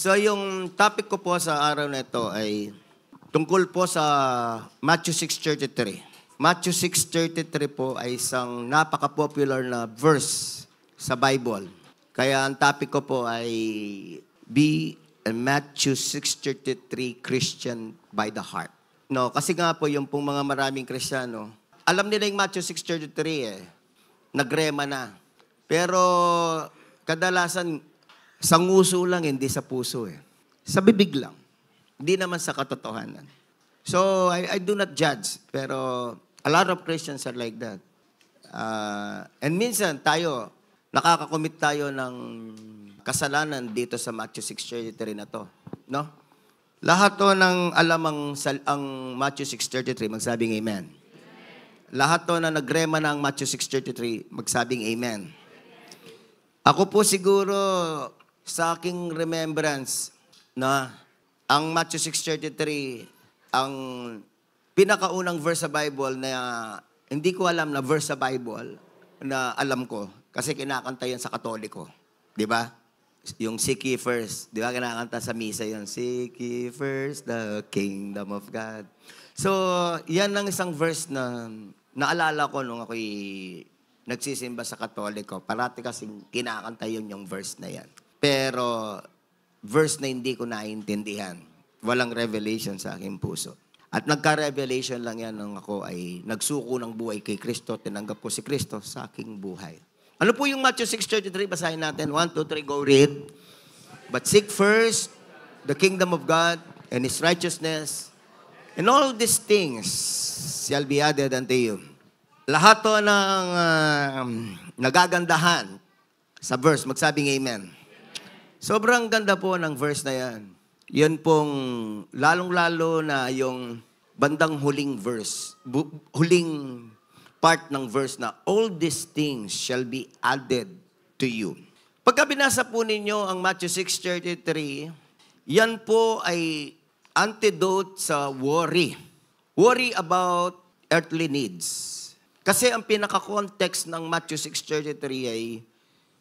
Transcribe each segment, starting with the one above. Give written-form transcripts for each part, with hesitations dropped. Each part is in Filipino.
So yung topic ko po sa araw na ito ay tungkol po sa Matthew 6:33. Matthew 6:33 po ay isang napaka-popular na verse sa Bible. Kaya ang topic ko po ay Be a Matthew 6:33 Christian by the heart. No, kasi nga po yung pong mga maraming Kristiyano, alam nila yung Matthew 6:33 nagrema na. Pero kadalasan sa nguso lang, hindi sa puso Sa bibig lang. Hindi naman sa katotohanan. So, I do not judge. Pero a lot of Christians are like that. And minsan tayo, nakakakomit tayo ng kasalanan dito sa Matthew 6:33 na to. No? Lahat to ng alam ang Matthew 6:33, magsabing amen. Lahat to na nagrema ng Matthew 6:33, magsabing amen. Ako po siguro sa aking remembrance na ang Matthew 6:33 ang pinakaunang verse sa Bible na hindi ko alam na verse sa Bible na alam ko kasi kinakanta yan sa Katoliko. 'Di ba? Yung seek ye first, 'di ba? Kinakanta sa misa yon. Seek ye first the kingdom of God. So, yan ang isang verse na naalala ko nung ako'y nagsisimba sa Katoliko. Parati kasing kinakanta yun yung verse na yan. Pero, verse na hindi ko naiintindihan. Walang revelation sa aking puso. At nagka-revelation lang yan nung ako ay nagsuko ng buhay kay Kristo. Tinanggap ko si Kristo sa aking buhay. Ano po yung Matthew 6:33? Basahin natin. 1, 2, 3, go read. But seek first the kingdom of God and His righteousness, and all these things shall be added unto you. Lahat to ng nagagandahan sa verse, magsabing amen. Sobrang ganda po ng verse na yan. Yan pong lalong-lalo na yung bandang huling verse, huling part ng verse na all these things shall be added to you. Pagka binasa po ninyo ang Matthew 6:33, yan po ay antidote sa worry. Worry about earthly needs. Kasi ang pinaka-context ng Matthew 6:33 ay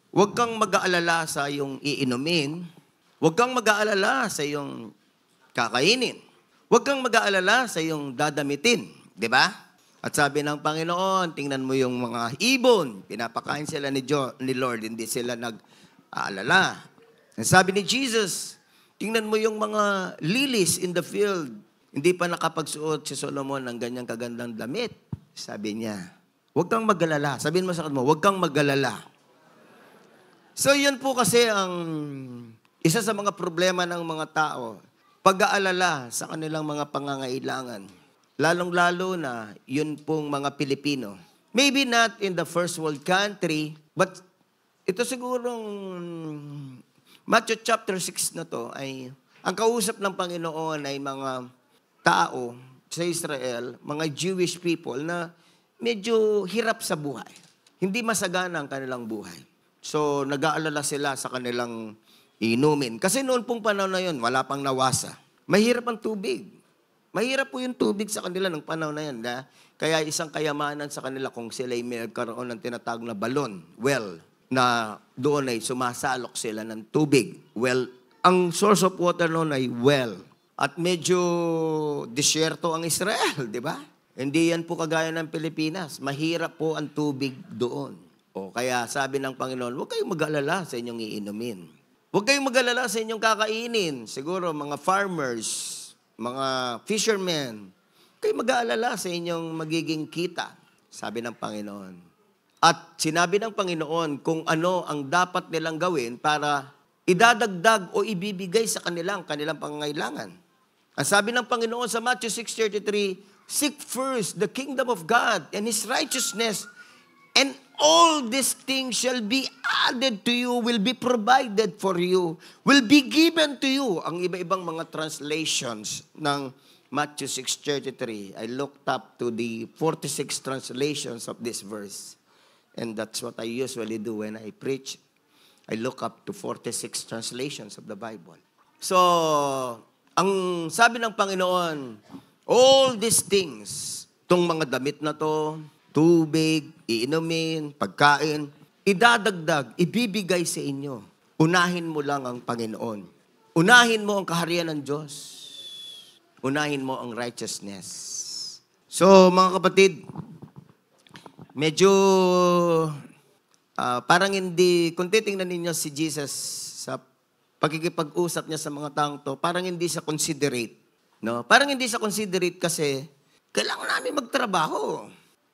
huwag kang mag-aalala sa iyong iinumin, huwag kang mag-aalala sa iyong kakainin, huwag kang mag-aalala sa iyong dadamitin, di ba? At sabi ng Panginoon, tingnan mo yung mga ibon, pinapakain sila ni Lord, hindi sila nag-aalala. Ang sabi ni Jesus, tingnan mo yung mga lilies in the field, hindi pa nakapagsuot si Solomon ng ganyang kagandang damit. Sabi niya, huwag kang mag-alala. Sabihin mo sa kanila, huwag kang mag-alala. So, yan po kasi ang isa sa mga problema ng mga tao, pag-aalala sa kanilang mga pangangailangan. Lalong-lalo na yun pong mga Pilipino. Maybe not in the first world country, but ito sigurong Matthew chapter 6 na to ay ang kausap ng Panginoon ay mga tao sa Israel, mga Jewish people na medyo hirap sa buhay. Hindi masagana ang kanilang buhay. So, nag-aalala sila sa kanilang inumin. Kasi noon pong panahon na yun, wala pang nawasa. Mahirap ang tubig. Mahirap po yung tubig sa kanila ng panahon na yan. Kaya isang kayamanan sa kanila kung sila ay may karoon ng tinatawag na balon, well, na doon ay sumasalok sila ng tubig. Well, ang source of water noon ay well. At medyo disyerto ang Israel, di ba? Hindi yan po kagaya ng Pilipinas. Mahirap po ang tubig doon. O kaya sabi ng Panginoon, huwag kayong mag-alala sa inyong iinumin. Huwag kayong mag-alala sa inyong kakainin. Siguro mga farmers, mga fishermen, kayo mag-aalala sa inyong magiging kita, sabi ng Panginoon. At sinabi ng Panginoon kung ano ang dapat nilang gawin para idadagdag o ibibigay sa kanilang pangangailangan. Ang sabi ng Panginoon sa Matthew 6:33, seek first the kingdom of God and His righteousness, and all these things shall be added to you, will be provided for you, will be given to you. Ang iba-ibang mga translations ng Matthew 6:33. I looked up to the 46 translations of this verse. And that's what I usually do when I preach. I look up to 46 translations of the Bible. So, ang sabi ng Panginoon, all these things, itong mga damit na to, tubig, iinumin, pagkain, idadagdag, ibibigay sa inyo. Unahin mo lang ang Panginoon. Unahin mo ang kaharian ng Diyos. Unahin mo ang righteousness. So, mga kapatid, medyo parang hindi, kung titingnan ninyo si Jesus sa pagkikipag-usap niya sa mga taong to, parang hindi siya considerate. No? Parang hindi siya considerate kasi kailangan namin magtrabaho.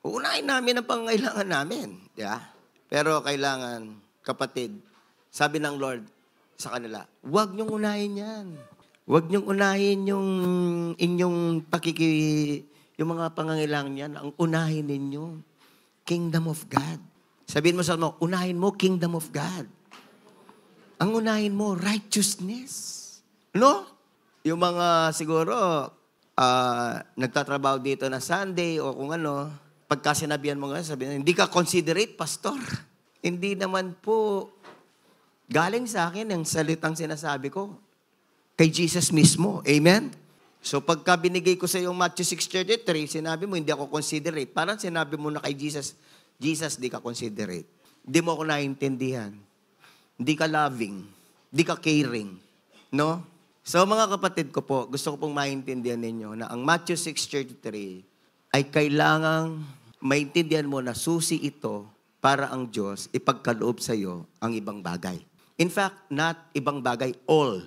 Uunahin namin ang pangangailangan namin. Yeah? Pero kailangan, kapatid, sabi ng Lord sa kanila, huwag niyong unahin yan. Huwag niyong unahin yung inyong yung mga pangangailangan niyan. Ang unahin ninyo, Kingdom of God. Sabihin mo sa mo, unahin mo, Kingdom of God. Ang unahin mo, righteousness. No? Yung mga siguro, nagtatrabaho dito na Sunday o kung ano, pagka sinabihan mo nga, sabihin, hindi ka considerate, pastor. Hindi naman po galing sa akin ang salitang sinasabi ko kay Jesus mismo. Amen? So pagka binigay ko sa iyo Matthew 6:33, sinabi mo, hindi ako considerate. Parang sinabi mo na kay Jesus, Jesus, di ka considerate. Hindi mo ako naintindihan. Hindi ka loving. Hindi ka caring. No? So mga kapatid ko po, gusto ko pong maintindihan ninyo na ang Matthew 6:33 ay kailangang maintindihan mo na susi ito para ang Diyos ipagkaloob sa iyo ang ibang bagay. In fact, not ibang bagay, all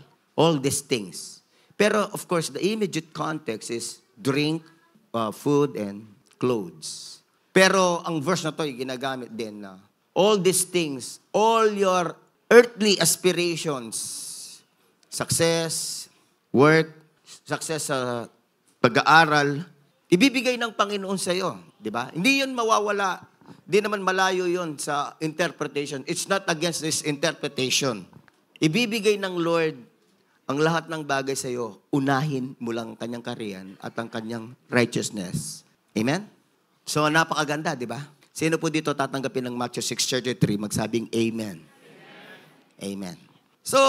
these things. Pero of course, the immediate context is drink, food, and clothes. Pero ang verse na to ay ginagamit din na all these things, all your earthly aspirations, success, work, success sa pag-aaral, ibibigay ng Panginoon sa iyo, di ba? Hindi 'yun mawawala. Di naman malayo yon sa interpretation. It's not against this interpretation. Ibibigay ng Lord ang lahat ng bagay sa iyo. Unahin mo lang kanyang kaharian at ang kanyang righteousness. Amen? So, napakaganda, di ba? Sino po dito tatanggapin ng Matthew 6:33? Magsabing Amen. Amen. So,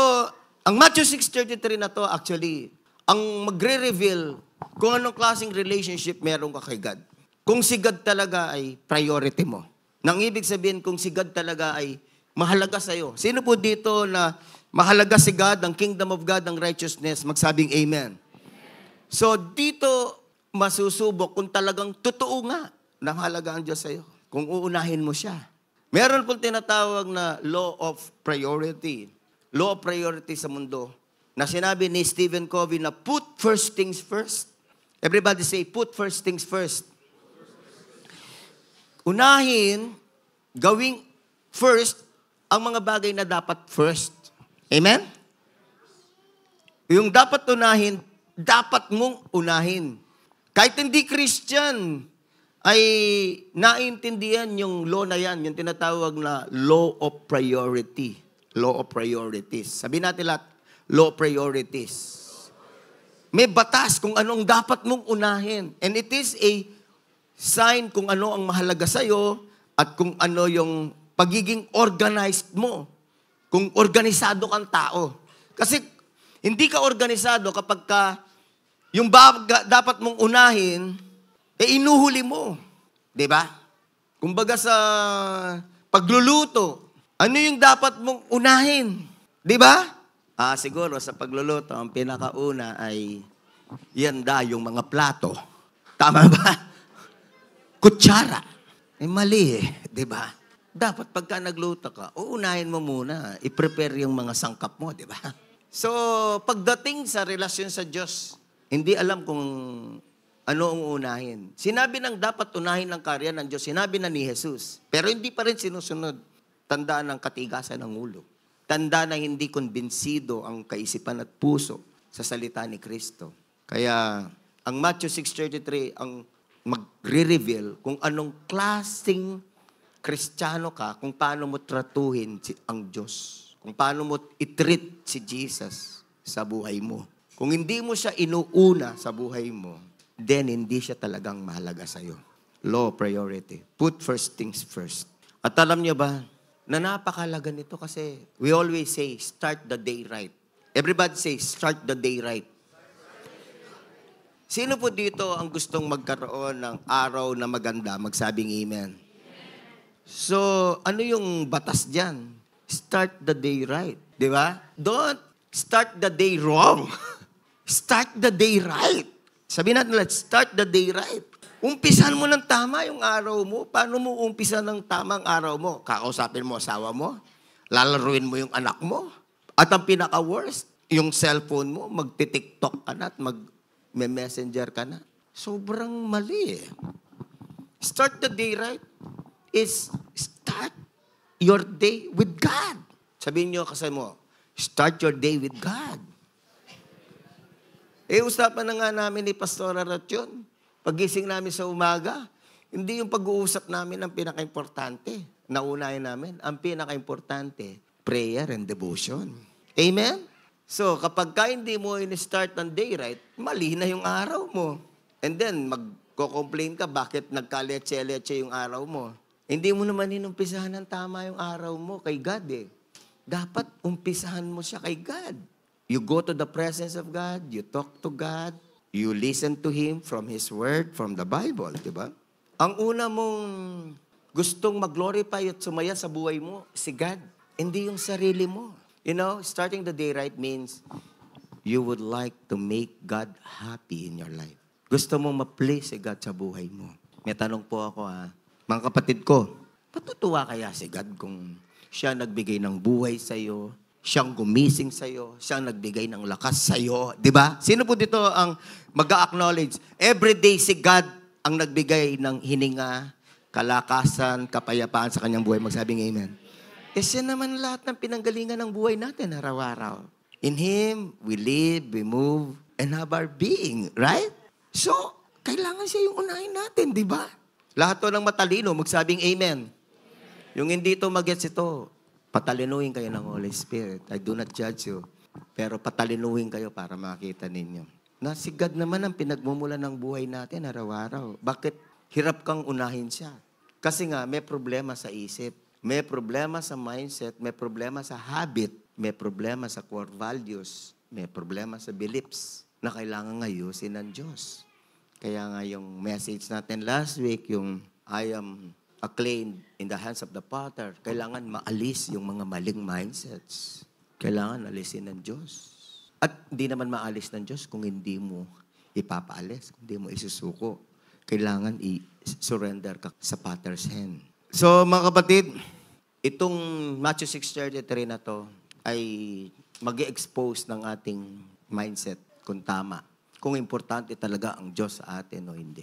ang Matthew 6:33 na to, actually, ang magre-reveal kung anong klaseng relationship meron ka kay God. Kung si God talaga ay priority mo. Nang ibig sabihin, kung si God talaga ay mahalaga sa'yo. Sino po dito na mahalaga si God, ang kingdom of God, ang righteousness, magsabing amen. So dito, masusubok kung talagang totoo nga na mahalaga ang Diyos sa'yo. Kung uunahin mo siya. Meron po tinatawag na law of priority. Law of priority sa mundo. Na sinabi ni Stephen Covey na put first things first. Everybody say, put first things first. Unahin, gawing first, ang mga bagay na dapat first. Amen? Yung dapat unahin, dapat mong unahin. Kahit hindi Christian, ay naintindihan yung law na yan, yung tinatawag na law of priority. Law of priorities. Sabihin natin lahat, law of priorities. May batas kung anong dapat mong unahin. And it is a sign kung ano ang mahalaga sa'yo at kung ano yung pagiging organized mo. Kung organisado kang tao. Kasi hindi ka organisado kapag ka yung dapat mong unahin, inuhuli mo. Diba? Kumbaga sa pagluluto, ano yung dapat mong unahin? Diba? Siguro sa pagluluto, ang pinakauna ay yung mga plato. Tama ba? Kutsara. Mali di ba? Dapat pagka nagluto ka, uunahin mo muna, i-prepare yung mga sangkap mo, di ba? So, pagdating sa relasyon sa Diyos, hindi alam kung ano ang unahin. Sinabi ng dapat unahin ng kaharian ng Diyos, sinabi na ni Jesus, pero hindi pa rin sinusunod. Tandaan ng katigasan ng ulo. Tandaan na hindi kumbinsido ang kaisipan at puso sa salita ni Kristo. Kaya, ang Matthew 6:33, ang magre-reveal kung anong klaseng Kristiyano ka, kung paano mo tratuhin ang Diyos. Kung paano mo i-treat si Jesus sa buhay mo. Kung hindi mo siya inuuna sa buhay mo, then hindi siya talagang mahalaga sa'yo. Law priority. Put first things first. At alam niyo ba, na napakalaga nito kasi we always say, start the day right. Everybody say, start the day right. Sino po dito ang gustong magkaroon ng araw na maganda? Magsabing amen. So, ano yung batas dyan? Start the day right. Di ba? Don't start the day wrong. Start the day right. Sabihin natin, let's start the day right. Umpisan mo ng tama yung araw mo. Paano mo umpisan ng tama ang araw mo? Kakausapin mo asawa mo? Lalaruin mo yung anak mo? At ang pinaka-worst, yung cellphone mo, magti-TikTok ka na at mag-messenger ka na. Sobrang mali eh. Start the day right is start your day with God. Sabihin nyo kasi mo, start your day with God. Usapan na nga namin ni Pastor Arat yun. Pagising namin sa umaga, hindi yung pag-uusap namin ang pinaka-importante. Naunahin namin, ang pinaka-importante, prayer and devotion. Amen? So, kapag hindi mo in-start ng day right, mali na yung araw mo. And then, magko-complain ka bakit nagkaletse-letse yung araw mo. Hindi mo naman inumpisahan ng tama yung araw mo kay God eh. Dapat umpisahan mo siya kay God. You go to the presence of God, you talk to God, you listen to Him from His Word, from the Bible, di ba? Ang una mong gustong mag-glorify at sumaya sa buhay mo, si God, hindi yung sarili mo. You know, starting the day right means you would like to make God happy in your life. Gusto mong ma-please si God sa buhay mo. May tanong po ako mga kapatid ko, patutuwa kaya si God kung siya nagbigay ng buhay sa'yo, siyang gumising sa'yo, siyang nagbigay ng lakas sa'yo, di ba? Sino po dito ang mag-acknowledge? Everyday si God ang nagbigay ng hininga, kalakasan, kapayapaan sa kanyang buhay. Magsabing amen. Siya naman lahat ng pinanggalingan ng buhay natin araw-araw. In Him, we live, we move, and have our being, right? So, kailangan siya yung unahin natin, di ba? Lahat to ng matalino, magsabing amen. Yung hindi to mag-gets ito, patalinuhin kayo ng Holy Spirit. I do not judge you. Pero patalinuhin kayo para makita ninyo. Na si God naman ang pinagmumula ng buhay natin araw-araw. Bakit hirap kang unahin siya? Kasi nga, may problema sa isip. May problema sa mindset. May problema sa habit. May problema sa core values. May problema sa beliefs na kailangan ayusin ng Diyos. Kaya nga yung message natin last week, yung I am acclaimed in the hands of the Father, kailangan maalis yung mga maling mindsets. Kailangan alisin ng Diyos. At hindi naman maalis ng Diyos kung hindi mo ipapaalis, kung hindi mo isusuko. Kailangan i-surrender ka sa Father's hand. So, mga kapatid, itong Matthew 6:33 na to ay mag-i-expose ng ating mindset kung tama. Kung importante talaga ang Diyos sa atin o hindi.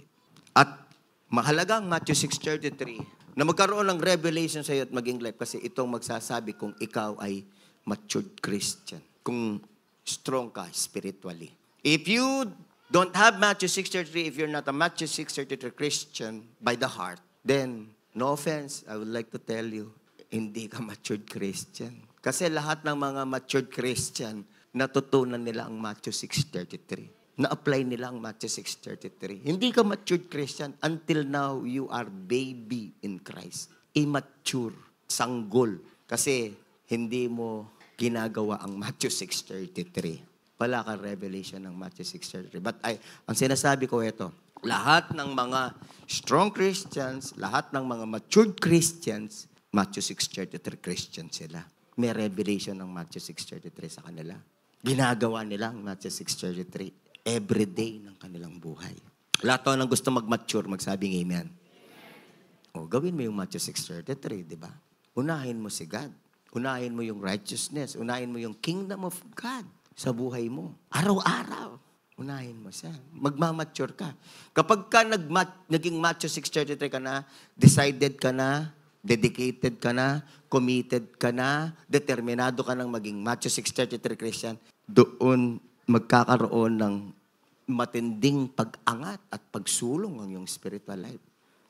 At mahalaga ang Matthew 6:33 na magkaroon ng revelation sa iyo at maging life kasi itong magsasabi kung ikaw ay matured Christian. Kung strong ka spiritually. If you don't have Matthew 6:33, if you're not a Matthew 6:33 Christian by the heart, then, no offense, I would like to tell you, hindi ka matured Christian. Kasi lahat ng mga matured Christian, natutunan nila ang Matthew 6:33. Na-apply nila ang Matthew 6:33. Hindi ka matured Christian until now you are baby in Christ. Immature, sanggol. Kasi hindi mo ginagawa ang Matthew 6:33. Wala kang revelation ng Matthew 6:33. But ang sinasabi ko ito, lahat ng mga strong Christians, lahat ng mga matured Christians, Matthew 6:33 Christians sila. May revelation ng Matthew 6:33 sa kanila. Ginagawa nila ang Matthew 6:33. Every day ng kanilang buhay. Lahat ng gusto mag-mature, magsabing amen. O, gawin mo yung Matthew 6:33, di ba? Unahin mo si God. Unahin mo yung righteousness. Unahin mo yung kingdom of God sa buhay mo. Araw-araw. Unahin mo siya. Magmamature ka. Kapag ka naging Matthew 6:33 ka na, decided ka na, dedicated ka na, committed ka na, determinado ka nang maging Matthew 6:33 Christian, doon magkakaroon ng matinding pag-angat at pagsulong ang iyong spiritual life.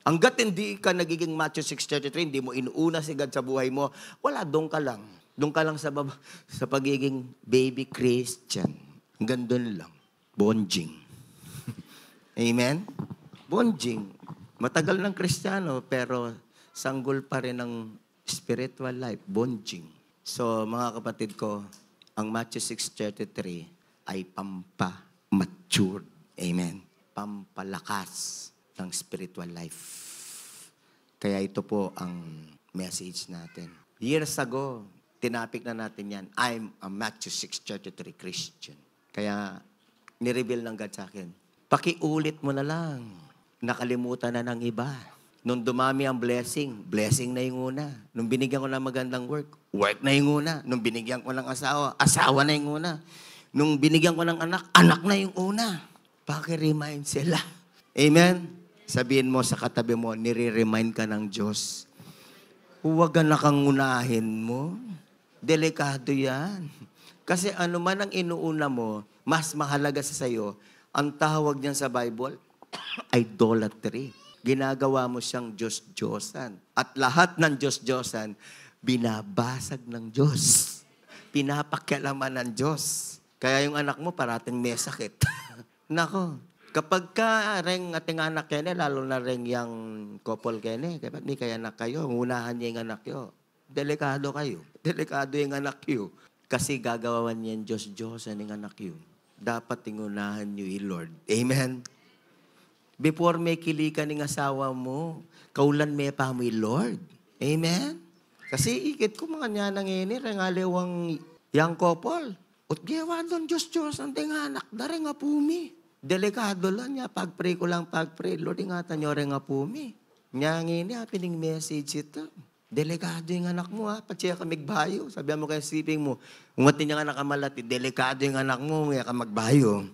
Hanggat hindi ka nagiging Matthew 6:33, hindi mo inuuna si God sa buhay mo, wala, doon ka lang. Doon ka lang sa pagiging baby Christian. Hanggang doon lang. Bonjing. Amen? Bonjing. Matagal ng Kristiyano, pero sanggol pa rin ang spiritual life. Bonjing. So, mga kapatid ko, ang Matthew 6:33 ay matured. Amen. Pampalakas ng spiritual life. Kaya ito po ang message natin. Years ago, tinapik na natin yan. I'm a Matthew 6:33 Christian. Kaya, nireveal ng God sa akin. Pakiulit mo na lang. Nakalimutan na ng iba. Nung dumami ang blessing na yung una. Nung binigyan ko ng magandang work na yung una. Nung binigyan ko ng asawa na yung una. Nung binigyan ko ng anak na yung una. Paki-remind sila. Amen? Sabihin mo sa katabi mo, nire-remind ka ng Diyos. Huwag na kang unahin mo. Delikado yan. Kasi ano man ang inuuna mo, mas mahalaga sa sayo, ang tawag niyan sa Bible, idolatry. Ginagawa mo siyang Diyos-Diyosan. At lahat ng Diyos-Diyosan, binabasag ng Diyos. Pinapakialaman ng Diyos. Kaya yung anak mo parating may sakit. Nako, kapag ka ring ating anak kene, lalo na ring yung couple kene, kapag di kaya anak kayo, unahan niya yung anak yo. Delikado kayo. Delikado yung anak yo. Kasi gagawan niya yung Diyos-Diyosan yung anak yo. Dapat tingunahan niyo yung Lord. Amen? Before may kilikan ng asawa mo, kaulan may pa mo yung Lord. Amen? Kasi ikit ko mga niya nangini, rengalewang yang couple. Ut gawa doon Diyos-Diyosan ting anak, dari nga pumi. Delikado lang niya, pag-pray ko lang pag-pray. Lord, ingatan niyo rin nga pumi. Niya ngini, pining message ito. Delikado yung anak mo, ha? Patsiya ka magbayo. Sabihan mo kaya sleeping mo, umati niya nga nakamalati, delikado yung anak mo, kaya ka magbayo.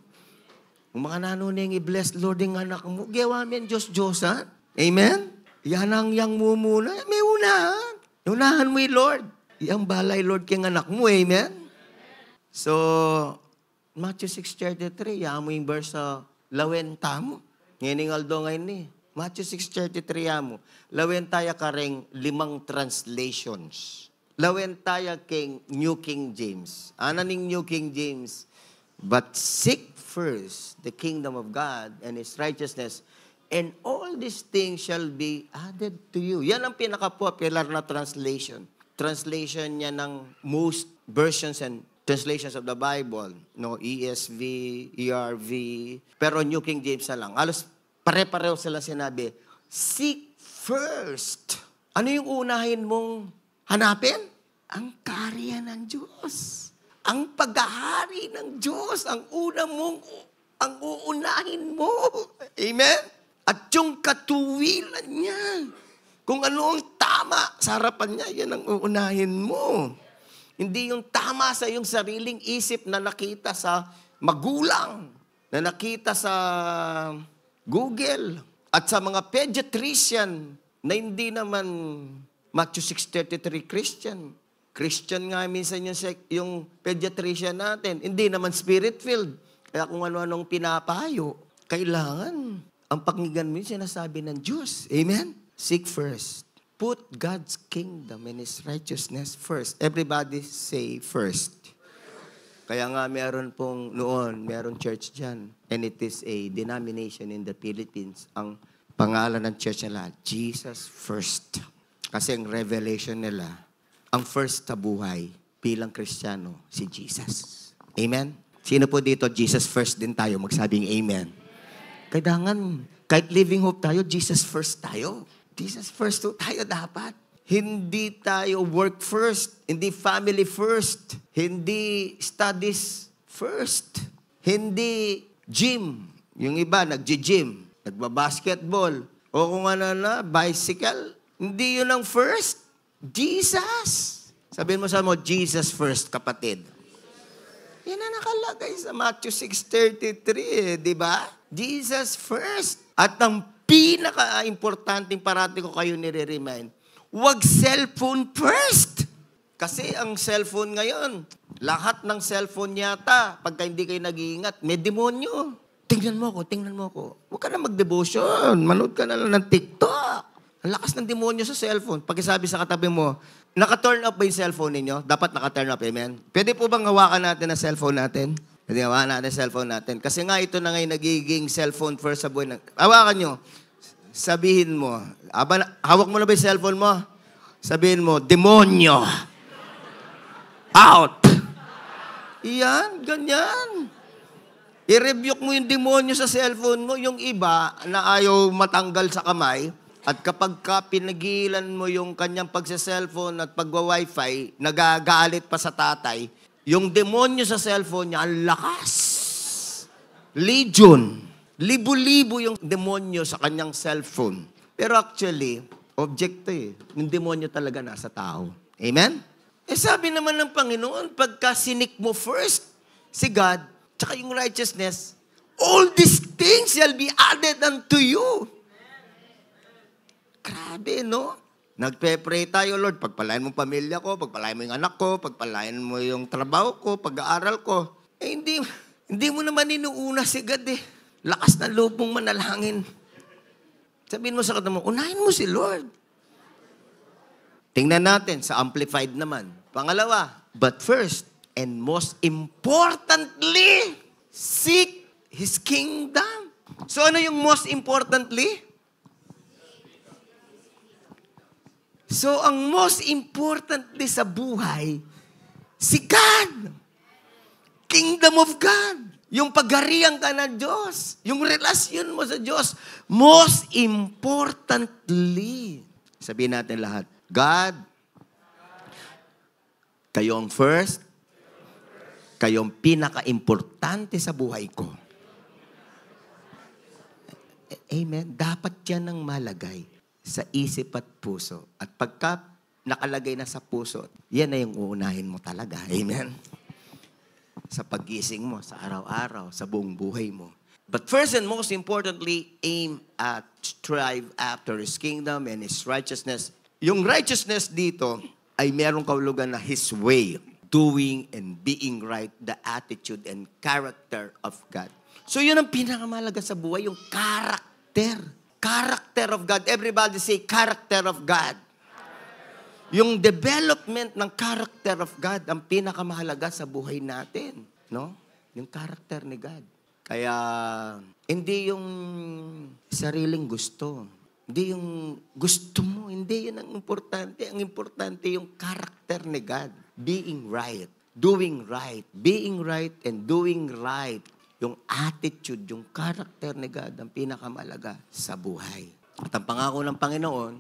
Kung mga nanuning i-bless, Lord, yung anak mo, gawa mo yung Diyos, ha? Amen? Yan ang yang mo muna. May unahan. Unahan mo yung Lord. Yang balay, Lord, kyung anak mo, amen? So, Matthew 6:33, yan mo yung verse sa lawenta mo. Ngayon aldo ngayon ni. Matthew 6:33 mo. Lawen tayo kareng 5 translations. Lawen tayo king New King James. Ano ning New King James? But seek first the kingdom of God and His righteousness, and all these things shall be added to you. Yan ang pinaka-popular na translation. Translation niya ng most versions and translations of the Bible. No, ESV, ERV, pero New King James na lang. Alos pare-pareho sila sinabi, seek first. Ano yung unahin mong hanapin? Ang karya ng Diyos. Ang paghahari ng Diyos. Ang uunahin mo. Amen? At yung katuwiran niya. Kung ano ang tama sa harapan niya, yan ang uunahin mo. Hindi yung tama sa iyong sariling isip na nakita sa magulang, na nakita sa Google, at sa mga pediatrician na hindi naman Matthew 6:33 Christian. Christian nga minsan yung pediatrician natin. Hindi naman spirit-filled. Kaya kung ano-anong pinapayo, kailangan ang pakinggan mo yung sinasabi ng Diyos. Amen? Seek first. Put God's kingdom and His righteousness first. Everybody say first. Kaya nga meron church dyan. And it is a denomination in the Philippines. Ang pangalan ng church nila, Jesus First. Kasi ang revelation nila, ang first sa buhay bilang Kristiyano, si Jesus. Amen? Sino po dito, Jesus First din tayo? Magsabing amen. Kailangan, kahit living hope tayo, Jesus First tayo. Jesus First tayo dapat. Hindi tayo work first, hindi family first, hindi studies first, hindi gym. Yung iba, nag-gym, nagbabasketball, o kung ano na, bicycle. Hindi yun ang first. Jesus. Sabihin mo sa mo, Jesus first, kapatid. Yan ang nakalagay sa Matthew 6:33, di ba? Jesus first. At ang pinaka-importanting parati ko kayo nire-remind, huwag cellphone first. Kasi ang cellphone ngayon, lahat ng cellphone yata, pagka hindi kayo nag-iingat, may demonyo. Tingnan mo ko. Huwag ka na mag-devotion. Manood ka na lang ng TikTok. Ang lakas ng demonyo sa cellphone. Pagkasabi sa katabi mo, naka-turn up ba yung cellphone ninyo? Dapat naka-turn up, amen? Pwede po bang hawakan natin ang cellphone natin? Pwede hawakan natin ang cellphone natin. Kasi nga ito na ngayon nagiging cellphone first sa buhay. Hawakan nyo. Sabihin mo, hawak mo na ba yung cellphone mo? Sabihin mo, demonyo. Out. Iyan, ganyan. I-rebuke mo yung demonyo sa cellphone mo. Yung iba na ayaw matanggal sa kamay, At kapag pinagilan mo yung kanyang pagsa-cellphone at pagwa-wifi, nagagalit pa sa tatay, yung demonyo sa cellphone niya, ang lakas. Legion. Libo-libo yung demonyo sa kanyang cellphone. Pero actually, object to eh. Yung demonyo talaga nasa tao. Amen? Sabi naman ng Panginoon, pagka sinik mo first si God, tsaka yung righteousness, all these things shall be added unto you. Grabe, no? Nagpe-pray tayo, Lord, pagpalain mo pamilya ko, pagpalain mo yung anak ko, pagpalain mo yung trabaho ko, pag-aaral ko. Hindi mo naman inuuna si God eh. Lakas na loob mong manalangin. Sabihin mo sa kata mo, unahin mo si Lord. Tingnan natin sa Amplified naman. Pangalawa, but first and most importantly, seek His kingdom. So ano yung most importantly? So, ang most importantly sa buhay, si God. Kingdom of God. Yung pagharian ka ng Diyos. Yung relasyon mo sa Diyos. Most importantly. Sabihin natin lahat, God, kayong first, kayong pinaka-importante sa buhay ko. Amen. Dapat yan ang malagay sa isip at puso. At pagka nakalagay na sa puso, yan na yung uunahin mo talaga. Amen? Sa pagising mo, sa araw-araw, sa buong buhay mo. But first and most importantly, aim at strive after His kingdom and His righteousness. Yung righteousness dito ay merong kahulugan na His way, doing and being right, the attitude and character of God. So yun ang pinakamalaga sa buhay, yung character. Character of God. Everybody say, character of God. Yung development ng character of God, ang pinakamahalaga sa buhay natin. No? Yung character ni God. Kaya, hindi yung sariling gusto. Hindi yung gusto mo. Hindi yun ang importante. Ang importante yung character ni God. Being right. Doing right. Being right and doing right. Yung attitude, yung character ni God, ang pinakamalaga sa buhay. At ang pangako ng Panginoon,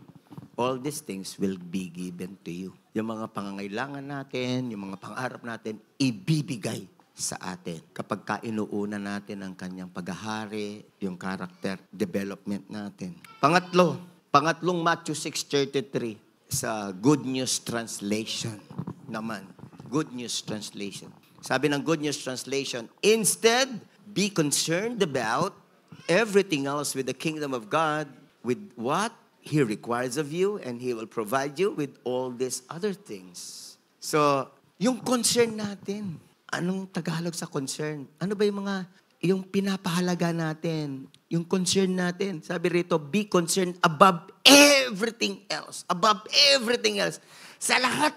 all these things will be given to you. Yung mga pangangailangan natin, yung mga pangarap natin, ibibigay sa atin. Kapag inuuna natin ang kanyang paghahari, yung character development natin. Pangatlong Matthew 6:33 sa Good News Translation naman. Good News Translation. Sabi ng Good News Translation, instead, be concerned about everything else with the kingdom of God, with what He requires of you, and He will provide you with all these other things. So, yung concern natin, anong Tagalog sa concern? Ano ba yung pinapahalaga natin? Yung concern natin. Sabi rito, be concerned above everything else. Above everything else. Sa lahat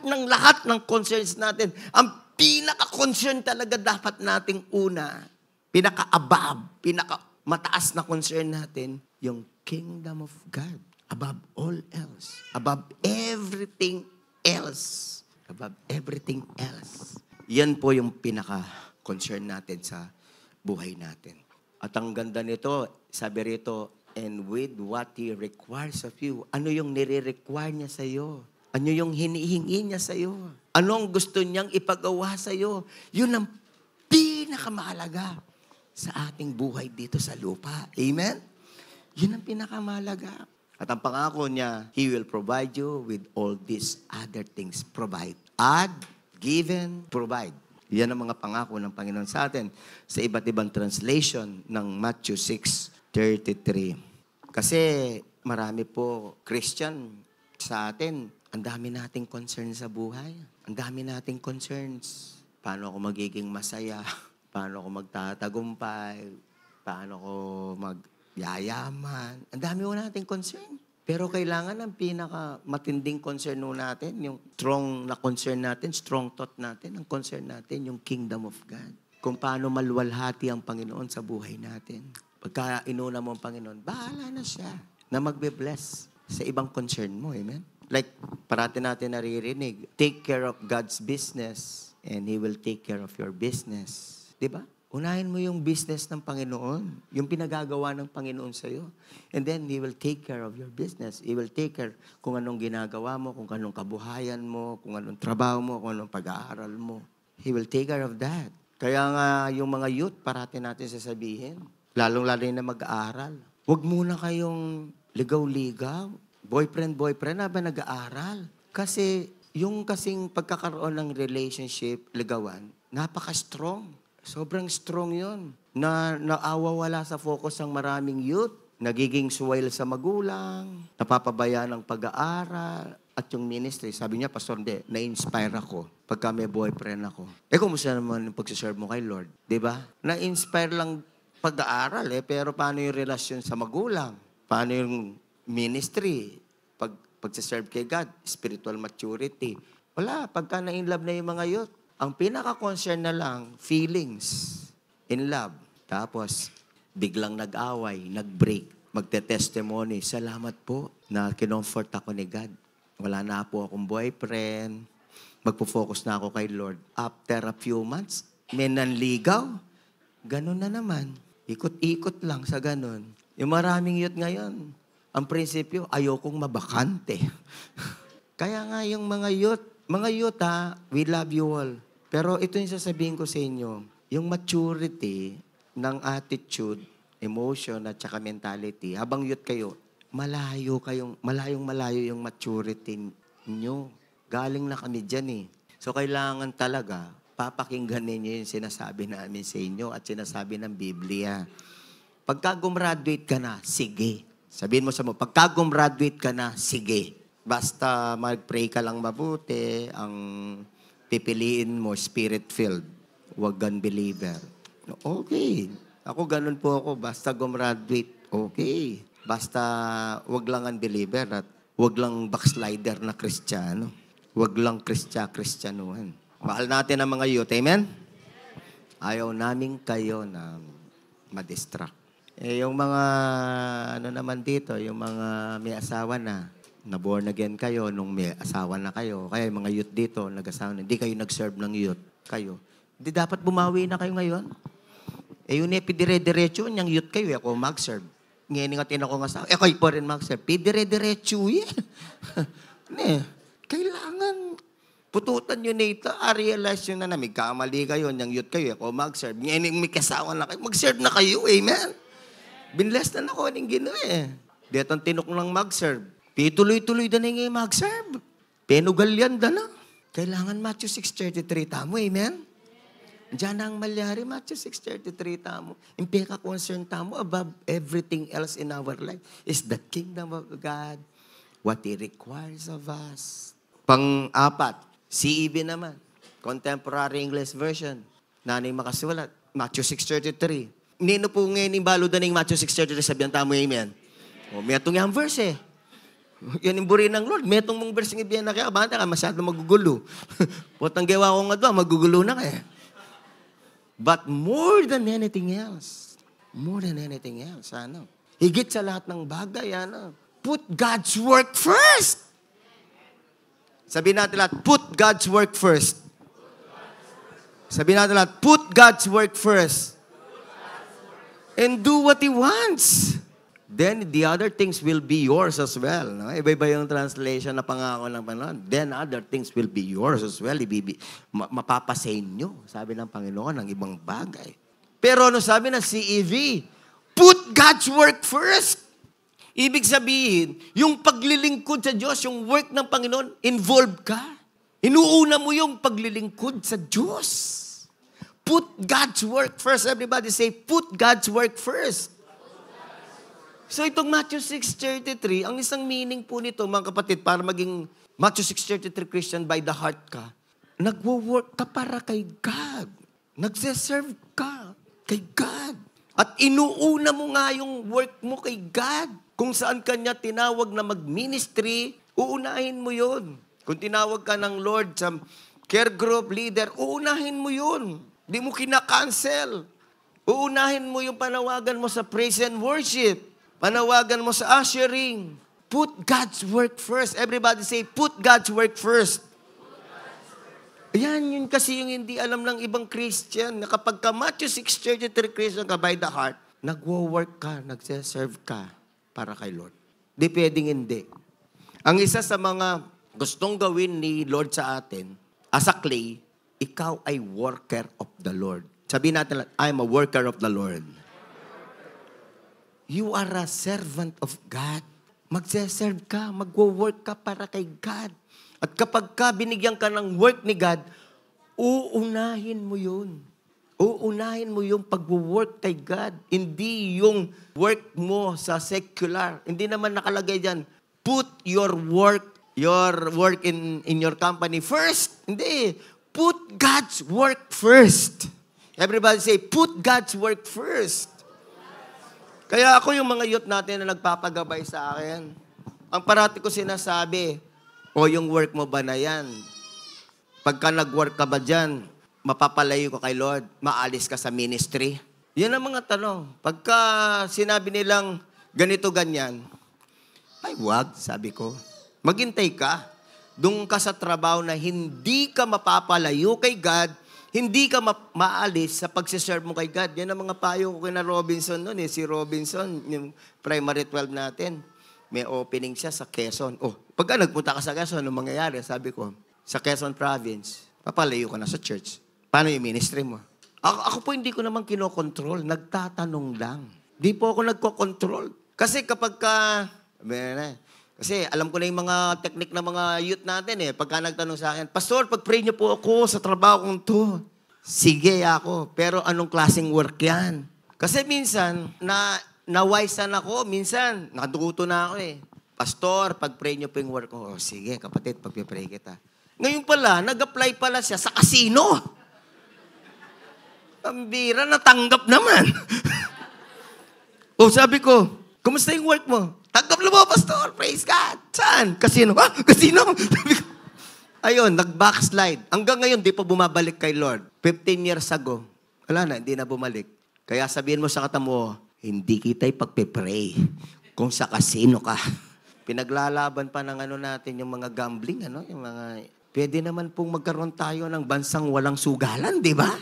ng concerns natin, ang pinaka-concern talaga dapat nating una, pinaka-above, pinaka-mataas na concern natin, yung kingdom of God. Above all else. Above everything else. Above everything else. Yan po yung pinaka-concern natin sa buhay natin. At ang ganda nito, sabi rito, and with what He requires of you. Ano yung nire-require niya sa iyo? Ano yung hinihingi niya sa iyo? Ano ang gusto niyang ipagawa sa iyo? Yun ang pinakamahalaga sa ating buhay dito sa lupa. Amen? Yun ang pinakamahalaga. At ang pangako niya, He will provide you with all these other things. Provide. Add, given, provide. Yan ang mga pangako ng Panginoon sa atin sa iba't ibang translation ng Matthew 6:33. Kasi marami po Christian sa atin, ang dami nating concern sa buhay. Ang dami nating concerns. Paano ako magiging masaya? Paano ako magtatagumpay? Paano ako magyayaman? Ang dami po nating concern. Pero kailangan ang pinaka-matinding concern natin, yung strong na concern natin, strong thought natin, ang concern natin, yung kingdom of God. Kung paano maluwalhati ang Panginoon sa buhay natin. Pagka inuna mo ang Panginoon, bahala na siya na magbe-bless sa ibang concern mo. Amen? Like, parati natin naririnig, take care of God's business and He will take care of your business. Diba? Unahin mo yung business ng Panginoon, yung pinagagawa ng Panginoon sa'yo. And then, He will take care of your business. He will take care kung anong ginagawa mo, kung anong kabuhayan mo, kung anong trabaho mo, kung anong pag-aaral mo. He will take care of that. Kaya nga, yung mga youth, parati natin sasabihin, lalong-lalo na mag-aaral. Huwag muna kayong ligaw-ligaw. Boyfriend na ba nag-aaral? Kasi, yung kasing pagkakaroon ng relationship, ligawan, napaka-strong. Sobrang strong yun. Naawawala sa focus ng maraming youth. Nagiging suwail sa magulang. Napapabayaan ng pag-aaral. At yung ministry, sabi niya, Pastor, hindi, na-inspire ako pagka may boyfriend ako. Kumusta naman yung pagsiserve mo kay Lord? Diba? Na-inspire lang pag-aaral pero paano yung relasyon sa magulang? Paano yung ministry? Pagsiserve kay God? Spiritual maturity? Wala, pagka na-inlove na yung mga youth. Ang pinaka-concern na lang, feelings, in love. Tapos, biglang nag-away, nag-break, magte-testimony. Salamat po na kinomfort ako ni God. Wala na po akong boyfriend. Magpo-focus na ako kay Lord. After a few months, may nanligaw. Ganun na naman. Ikot-ikot lang sa ganun. Yung maraming youth ngayon, ang prinsipyo, ayokong mabakante. Kaya nga yung mga youth, we love you all. Pero ito yung sasabihin ko sa inyo, yung maturity ng attitude, emotion at saka mentality, habang youth kayo, malayong yung maturity nyo. Galing na kami dyan eh. So kailangan talaga, papakinggan ninyo yung sinasabi namin sa inyo at sinasabi ng Biblia. Pagka gumraduate ka na, sige. Sabihin mo sa mo, pagka gumraduate ka na, sige. Basta mag-pray ka lang mabuti, ang pipiliin mo, spirit-filled. Huwag unbeliever. Okay. Ako, ganun po ako. Basta gumraduate, okay. Basta wag lang unbeliever at wag lang backslider na Kristiyano. Wag lang Kristyanuhan. Mahal natin ang mga youth. Amen? Ayaw namin kayo na ma-distract. Yung mga, naman dito, yung mga may asawa na born again kayo nung may asawa na kayo. Kaya yung mga youth dito, nag-asawa na, hindi kayo nag-serve ng youth. Kayo. Hindi dapat bumawi na kayo ngayon. Yun pidire-diretso, yung youth kayo, ako mag-serve. Ngayon nga tinako nga sa kayo po rin mag-serve. Pidire-diretso yan. Kailangan pututan nyo na ito. Realize nyo na may kamali kayo, yung youth kayo, ako mag-serve. Ngayon may kasawa na kayo, mag-serve na kayo, amen? Binless na ako ng Ginoo Detong tinok lang mag-serve. Pituloy-tuloy na nga mag-serve. Penugal yan na. Kailangan Matthew 6:33 tamo, amen? Diyan ang malyari, Matthew 6:33 tamo. Yung peka-concern tamo above everything else in our life is the kingdom of God, what He requires of us. Pang-apat, CEV naman, Contemporary English Version. Nanay makasulat, Matthew 6:33. Nino po ngayon yung baludan ng Matthew 6:33, sabihan tamo, amen? May itong yung verse Yan yung buri ng Lord. May itong mong verse ng ibiyan na kaya, banta ka, masyado magugulo. Putang gawa ko nga doon, magugulo na kaya. But more than anything else, higit sa lahat ng bagay, put God's work first. Sabihin natin lahat, put God's work first. Sabihin natin lahat, put God's work first. And do what He wants. Then the other things will be yours as well. No? Iba-iba yung translation na pangako ng Panginoon. Then other things will be yours as well. Mapapasa inyo, sabi ng Panginoon, ng ibang bagay. Pero ano sabi ng CEV? Put God's work first. Ibig sabihin, yung paglilingkod sa Diyos, yung work ng Panginoon, involved ka. Inuuna mo yung paglilingkod sa Diyos. Put God's work first. Everybody say, put God's work first. So itong Matthew 6:33, ang isang meaning po nito, mga kapatid, para maging Matthew 6:33 Christian by the heart ka, nagwo-work ka para kay God. Nagse-serve ka kay God. At inuuna mo nga yung work mo kay God. Kung saan kanya tinawag na mag-ministry, uunahin mo yun. Kung tinawag ka ng Lord sa care group leader, uunahin mo yun. Di mo kinakancel. Uunahin mo yung panawagan mo sa praise and worship. Panawagan mo sa ushering. Put God's work first. Everybody say, put God's work first. Ayan, yun kasi yung hindi alam ng ibang Christian, na kapag ka Matthew 6:33 Christian ka by the heart, nagwo-work ka, nagse-serve ka para kay Lord. Di pwedeng hindi. Ang isa sa mga gustong gawin ni Lord sa atin, as a clay, ikaw ay worker of the Lord. Sabihin natin, I'm a worker of the Lord. You are a servant of God. Magse-serve ka, magwo-work ka para kay God. At kapag ka binigyan ka ng work ni God, uunahin mo yun. Uunahin mo yung pag-work kay God. Hindi yung work mo sa secular. Hindi naman nakalagay dyan, put your work in your company first. Hindi. Put God's work first. Everybody say, put God's work first. Kaya ako yung mga youth natin na nagpapagabay sa akin. Ang parati ko sinasabi, o yung work mo ba na yan? Pagka nag-work ka ba dyan, mapapalayo ka kay Lord, maalis ka sa ministry? Yan ang mga tanong. Pagka sinabi nilang ganito, ganyan, ay wag, sabi ko. Maghintay ka. Doon ka sa trabaho na hindi ka mapapalayo kay God, hindi ka maalis sa pagsiserve mo kay God. Yan ang mga payo ko kina Robinson noon. Si Robinson, yung primary 12 natin, may opening siya sa Quezon. Pagka nagpunta ka sa Quezon, anong mangyayari? Sabi ko, sa Quezon Province, papalayo ka na sa church. Paano yung ministry mo? Ako po hindi ko naman kinokontrol. Nagtatanong lang. Di po ako nagkokontrol. Kasi kapag kasi alam ko na yung mga technique ng mga youth natin Pagka nagtanong sa akin, Pastor, pag-pray niyo po ako sa trabaho kong to. Sige ako, pero anong klaseng work yan? Kasi minsan, nawaisan ako, minsan, nakaduto na ako Pastor, pag-pray niyo po yung work ko. Sige, kapatid, pag-pray kita. Ngayon pala, nag-apply pala siya sa casino. Ang bira, natanggap naman. Sabi ko, kumusta yung work mo? Tanggap na mo, Pastor, praise God. Saan? Casino. Casino? Sabi ko, ayun, nag-backslide. Hanggang ngayon, di pa bumabalik kay Lord. 15 years ago, wala na, hindi na bumalik. Kaya sabihin mo sa kata mo, hindi kita ipagpe-pray kung sa casino ka. Pinaglalaban pa ng natin, yung mga gambling, yung mga... Pwede naman pong magkaroon tayo ng bansang walang sugalan, di ba?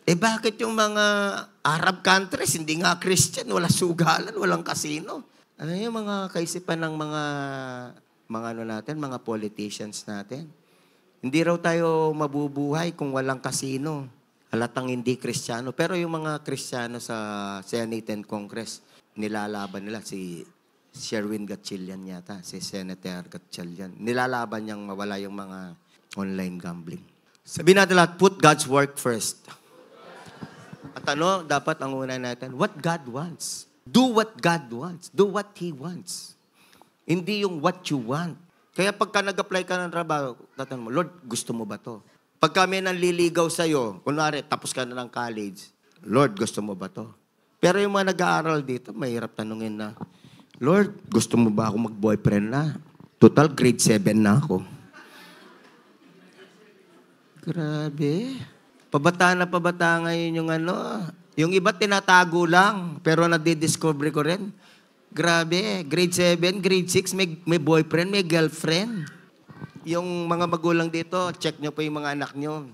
Bakit yung mga Arab countries, hindi nga Christian, wala sugalan, walang casino? Ano yung mga kaisipan ng mga politicians natin? Hindi raw tayo mabubuhay kung walang casino. Halatang hindi Kristiyano. Pero yung mga Kristiyano sa Senate and Congress, nilalaban nila si Sherwin Gatchalian yata, si Senator Gatchalian. Nilalaban niyang mawala yung mga online gambling. Sabihin natin lahat, put God's work first. At dapat ang una natin, what God wants. Do what God wants. Do what He wants. Hindi yung what you want. Kaya pagka nag-apply ka ng trabaho, tatanong mo, Lord, gusto mo ba to? Pagka may nanliligaw sa'yo, kunwari, tapos ka na ng college, Lord, gusto mo ba to? Pero yung mga nag-aaral dito, mahirap tanungin na, Lord, gusto mo ba ako mag-boyfriend na? Total, grade 7 na ako. Grabe. Pabata na pabata ngayon yung yung iba tinatago lang, pero nadidiscover ko rin. Grabe, grade 7, grade 6, may boyfriend, may girlfriend. Yung mga magulang dito, check nyo po yung mga anak nyo.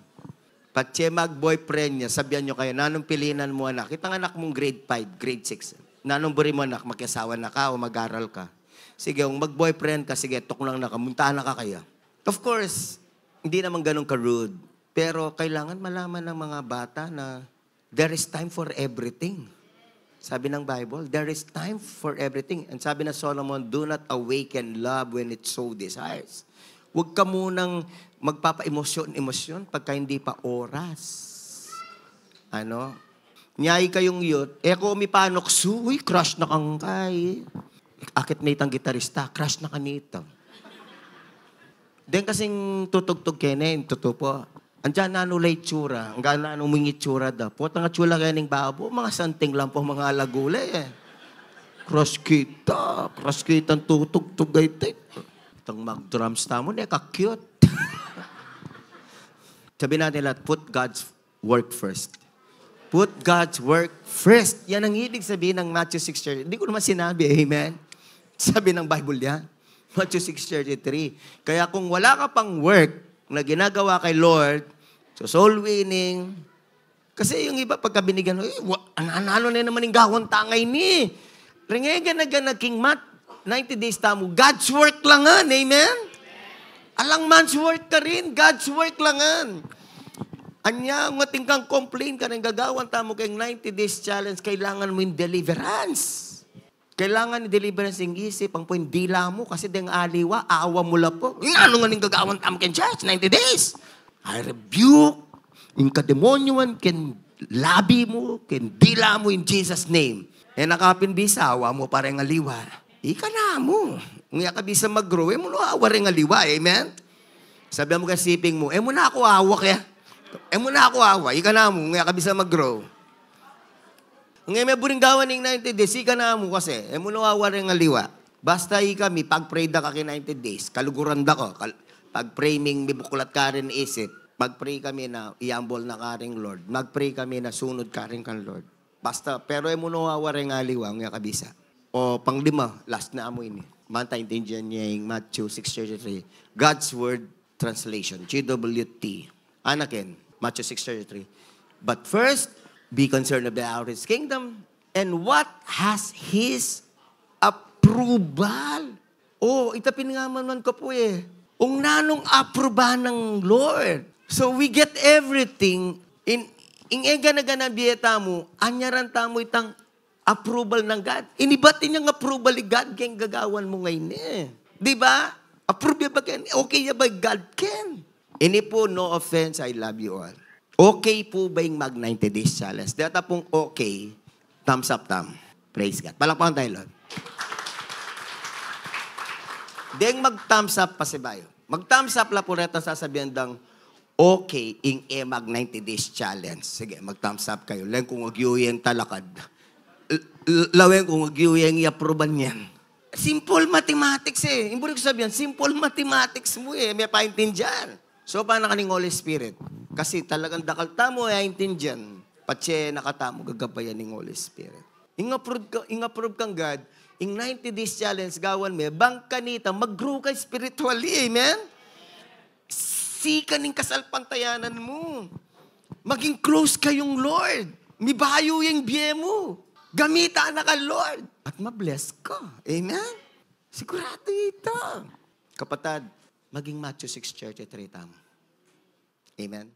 Patse mag-boyfriend niya, sabihan nyo kayo, nanong pilinan mo anak? Kitang anak mong grade 5, grade 6. Nanong buri mo anak, magkasawa na ka o mag-aral ka? Sige, kung mag-boyfriend ka, sige, tuklang na ka, muntahan na ka kaya. Of course, hindi naman ganun ka-rude. Pero kailangan malaman ng mga bata na there is time for everything. Sabi ng Bible, there is time for everything. And sabi na Solomon, do not awaken love when it so desires. Huwag ka munang magpapa-emosyon pagka hindi pa oras. Nyay kayong youth, ko umipanoksu, crush na kang kay. Akit na itang gitarista, crush na kanito. Then kasing tutugtog kene, totoo po. Andiyan na anulay tsura, ang gana umingit tsura da. Po, nga tsula kaning babo, mga santing lang po mga alagulay Crush kita ang tutugtog gaytay. Itang mag-drums tamo, ka-cute. Sabi natin lahat, put God's work first. Put God's work first. Yan ang ibig sabihin ng Matthew 6:33. Hindi ko naman sinabi, amen? Sabi ng Bible yan. Matthew 6:33. Kaya kung wala ka pang work, na ginagawa kay Lord, so soul winning. Kasi yung iba, pagka binigyan, analo na naman yung gawang tangay ni. Ringega na King Matt, 90 days tamo, God's work langan, amen? Alang man's work ka rin, God's work langan. Anya, ngating kang complain ka rin, gagawan tamo kayong 90 days challenge, kailangan mo yung deliverance. Kailangan ni deliverance yung isip, ang po yung dila mo, kasi deng aliwa, awa mo lang po. Yung ano nga ning gagawan tamo kayong church, 90 days. I rebuke, yung kademonyoan, ken labi mo, ken dila mo in Jesus' name. Nakapin bisa, awa mo parang aliwa. Ika na mo. Nga ka bisa mag-grow, mo no awa rin aliwa, amen? Sabi mo ka siping mo, mo na ako awa kaya. Mo na ako awa, ika na mo, nga ka bisa mag-grow. Ngayon may buring gawan ng 90 days, ika na mo kasi, mo no awa rin aliwa. Basta kami, pag-pray da ka 90 days, kaluguran da ko, pag-pray ming bibuklat ka rin isip, mag-pray kami na iambol na ka rin Lord, mag-pray kami na sunod ka rin kan Lord. Basta, pero mo no awa rin aliwa, nga kabisa. O panglima, last na amo ini. Manta intindihan niya yung Matthew 6:33. God's Word Translation, GWT. Anakin, Matthew 6:33. But first, be concerned about His kingdom and what has His approval. Itapin nga man ko po Ung nanong aprobahan ng Lord. So we get everything in ega na ganabiyeta mo, anyaran tamo itang approval ng God. Inibatin niyang approval ni God, kaya gagawan mo ngayon Di ba? Approve ya ba yan? Okay ya ba God can? Ini po, no offense, I love you all. Okay po ba yung mag 90 days challenge? Data pong okay, thumbs up, praise God. Palakpakan tayo, Lord. Deng mag-thumbs up pa si Bayo. Mag-thumbs up la po reta sasabihan dang okay ing mag 90 days challenge. Sige, mag-thumbs up kayo. Lang kung magyuyeng talakad. Laweng kung magyuyeng iaproban yan. Simple mathematics Imburi ko sabihan, simple mathematics mo May paintindihan. So, paano ka ng Holy Spirit? Kasi talagang dakal tamo intindihan. Patse nakatamo gagabayan ng Holy Spirit. Ing-approve kang God, ing 90 days challenge gawan me, bang kanita, mag-grow ka spiritually, amen? Sika ning kasalpantayanan mo. Maging close kayong Lord. Mibayo yung biye mo. Gamita na ka, Lord. At mabless ka. Amen? Sigurado ito. Kapatid, maging Matthew 6:33 tamo. Amen?